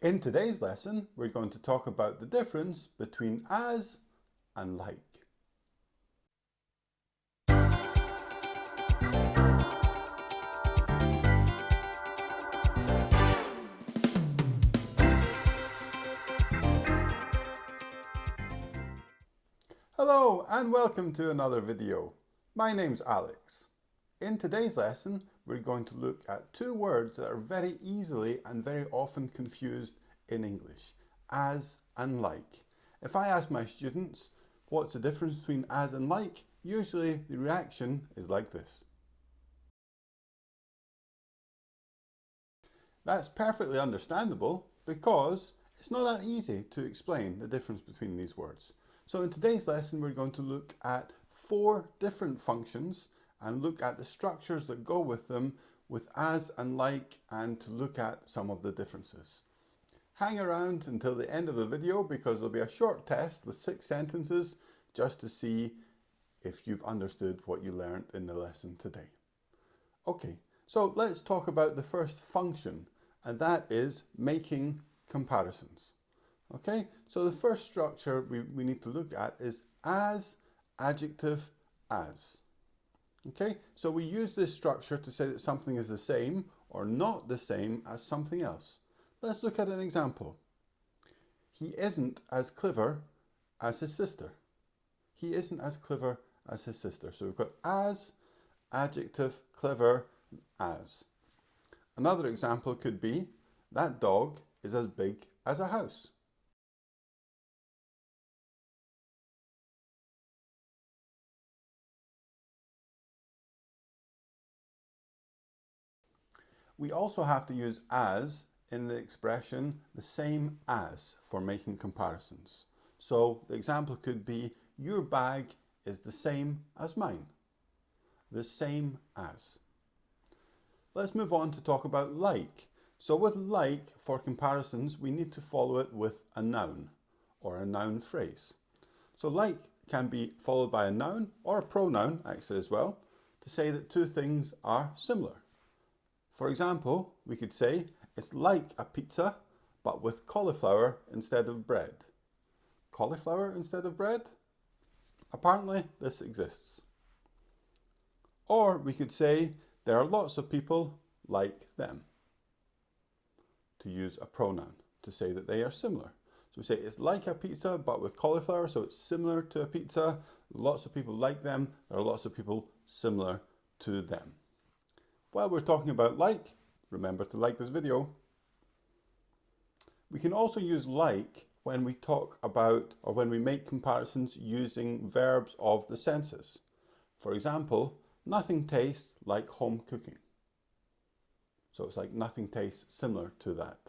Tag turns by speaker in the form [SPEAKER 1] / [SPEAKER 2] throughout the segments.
[SPEAKER 1] In today's lesson, we're going to talk about the difference between as and like. Hello and welcome to another video. My name's Alex. In today's lesson, we're going to look at two words that are very easily and very often confused in English, as and like. If I ask my students, what's the difference between as and like? Usually the reaction is like this. That's perfectly understandable because it's not that easy to explain the difference between these words. So in today's lesson, we're going to look at 4 different functions and look at the structures that go with them with as and like, and to look at some of the differences. Hang around until the end of the video because there'll be a short test with 6 sentences just to see if you've understood what you learned in the lesson today. Okay, so let's talk about the first function, and that is making comparisons. Okay, so the first structure we need to look at is as, adjective, as. Okay, so we use this structure to say that something is the same or not the same as something else. Let's look at an example. He isn't as clever as his sister. He isn't as clever as his sister. So we've got as, adjective, clever, as. Another example could be, that dog is as big as a house. We also have to use as in the expression the same as for making comparisons. So the example could be, your bag is the same as mine. The same as. Let's move on to talk about like. So with like, for comparisons, we need to follow it with a noun or a noun phrase. So like can be followed by a noun or a pronoun actually as well to say that two things are similar. For example, we could say, it's like a pizza, but with cauliflower instead of bread. Cauliflower instead of bread? Apparently, this exists. Or we could say, there are lots of people like them. To use a pronoun, to say that they are similar. So we say, it's like a pizza, but with cauliflower, so it's similar to a pizza. Lots of people like them. There are lots of people similar to them. While we're talking about like, remember to like this video. We can also use like when we talk about or when we make comparisons using verbs of the senses. For example, nothing tastes like home cooking. So it's like nothing tastes similar to that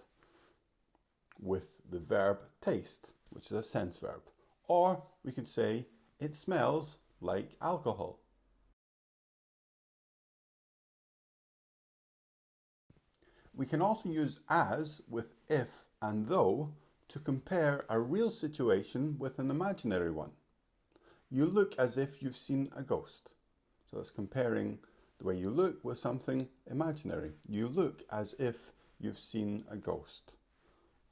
[SPEAKER 1] with the verb taste, which is a sense verb. Or we could say, it smells like alcohol. We can also use as with if and though to compare a real situation with an imaginary one. You look as if you've seen a ghost. So it's comparing the way you look with something imaginary. You look as if you've seen a ghost.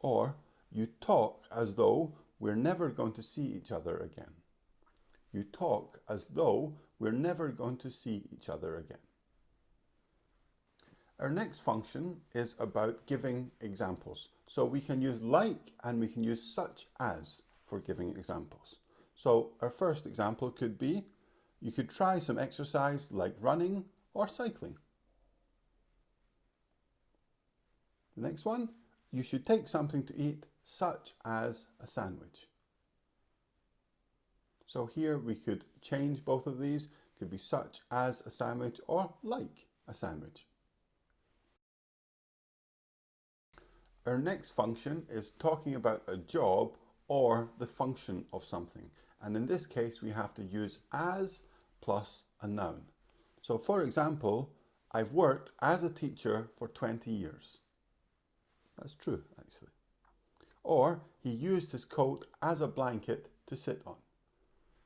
[SPEAKER 1] Or you talk as though we're never going to see each other again. You talk as though we're never going to see each other again. Our next function is about giving examples. So we can use like and we can use such as for giving examples. So our first example could be, you could try some exercise like running or cycling. The next one, you should take something to eat such as a sandwich. So here we could change both of these. It could be such as a sandwich or like a sandwich. Our next function is talking about a job or the function of something. And in this case, we have to use as plus a noun. So for example, I've worked as a teacher for 20 years. That's true, actually. Or he used his coat as a blanket to sit on.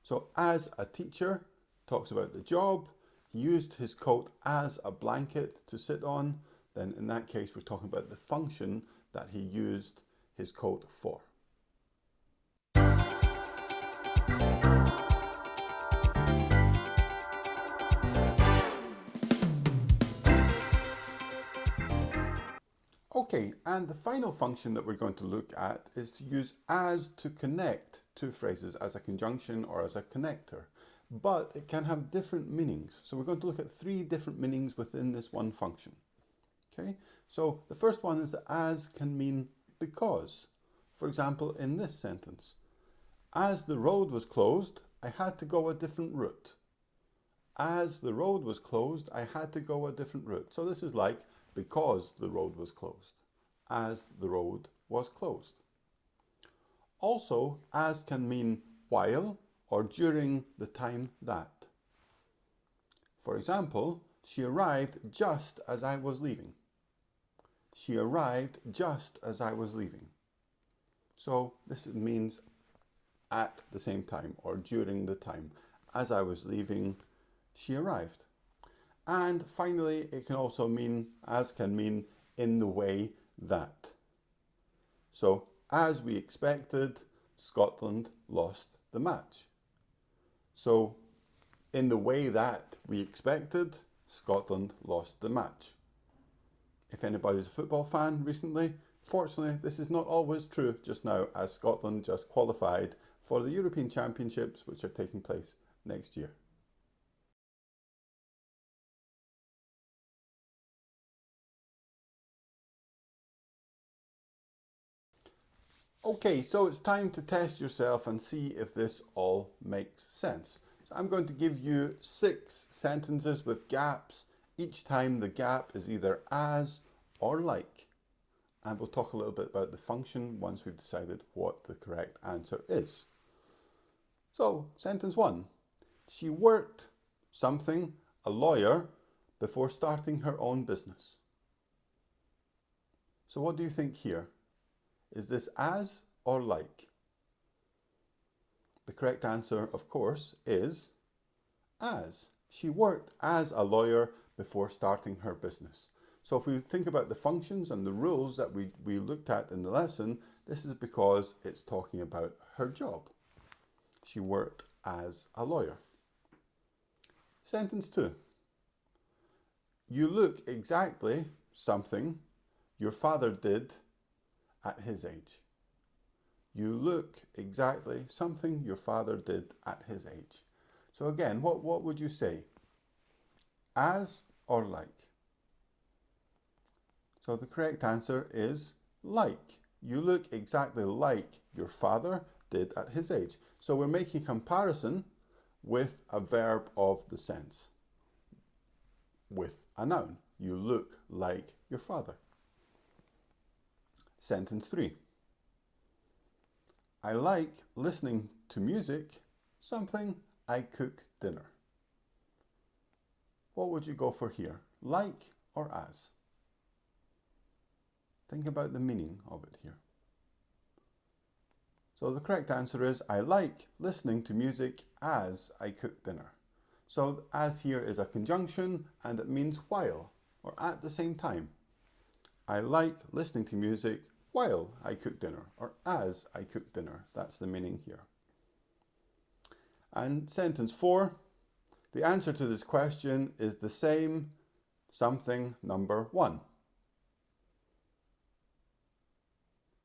[SPEAKER 1] So as a teacher talks about the job, he used his coat as a blanket to sit on, then in that case, we're talking about the function that he used his coat for. Okay, and the final function that we're going to look at is to use as to connect two phrases as a conjunction or as a connector, but it can have different meanings. So we're going to look at three different meanings within this one function. Okay, so the first one is that as can mean because. For example, in this sentence, as the road was closed, I had to go a different route. As the road was closed, I had to go a different route. So this is like because the road was closed, as the road was closed. Also, as can mean while or during the time that. For example, she arrived just as I was leaving. She arrived just as I was leaving. So this means at the same time or during the time. As I was leaving, she arrived. And finally, it can also mean, as can mean in the way that. So, as we expected, Scotland lost the match. So, in the way that we expected, Scotland lost the match. If anybody's a football fan recently, fortunately, this is not always true just now, as Scotland just qualified for the European Championships, which are taking place next year. Okay, so it's time to test yourself and see if this all makes sense. So I'm going to give you 6 sentences with gaps. Each time the gap is either as or like. And we'll talk a little bit about the function once we've decided what the correct answer is. So, sentence 1. She worked something, a lawyer, before starting her own business. So what do you think here? Is this as or like? The correct answer, of course, is as. She worked as a lawyer before starting her business. So if we think about the functions and the rules that we looked at in the lesson, this is because it's talking about her job. She worked as a lawyer. Sentence 2. You look exactly something your father did at his age. You look exactly something your father did at his age. So again, what would you say? As or like? So the correct answer is like. You look exactly like your father did at his age. So we're making a comparison with a verb of the sense, with a noun. You look like your father. Sentence 3. I like listening to music, something I cook dinner. What would you go for here? Like or as? Think about the meaning of it here. So the correct answer is I like listening to music as I cook dinner. So as here is a conjunction and it means while or at the same time. I like listening to music while I cook dinner or as I cook dinner. That's the meaning here. And sentence 4, the answer to this question is the same something number 1.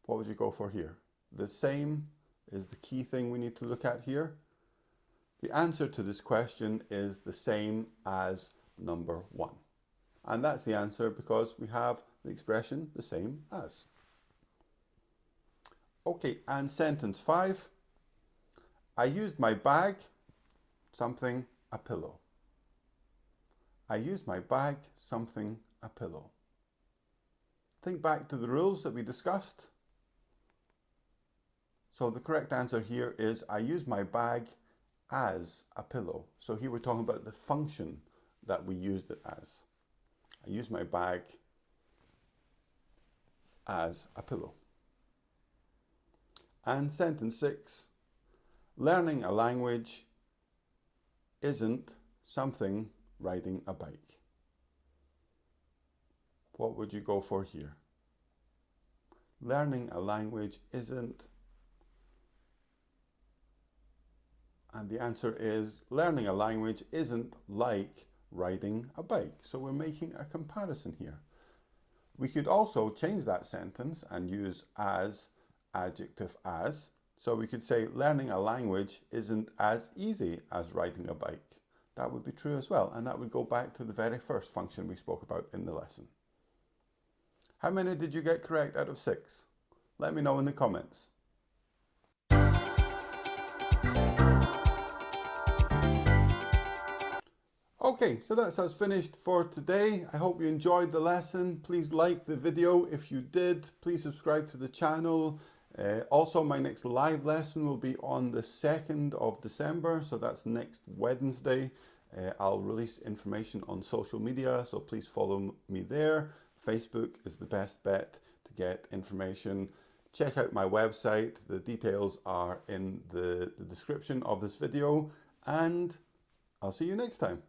[SPEAKER 1] What would you go for here? The same is the key thing we need to look at here. The answer to this question is the same as number 1. And that's the answer because we have the expression the same as. Okay, and sentence 5. I used my bag, something, a pillow. I used my bag, something, a pillow. Think back to the rules that we discussed. So the correct answer here is I use my bag as a pillow. So here we're talking about the function that we used it as. I use my bag as a pillow. And sentence 6, learning a language isn't something riding a bike. What would you go for here? learning a language isn't, and the answer is learning a language isn't like riding a bike. So we're making a comparison here. We could also change that sentence and use as, adjective as. So we could say learning a language isn't as easy as riding a bike. That would be true as well, and that would go back to the very first function we spoke about in the lesson. How many did you get correct out of 6? Let me know in the comments. Okay, so that's us finished for today. I hope you enjoyed the lesson. Please like the video if you did. Please subscribe to the channel. Also, my next live lesson will be on the 2nd of December, so that's next Wednesday. I'll release information on social media, so please follow me there. Facebook is the best bet to get information. Check out my website. The details are in the description of this video, and I'll see you next time.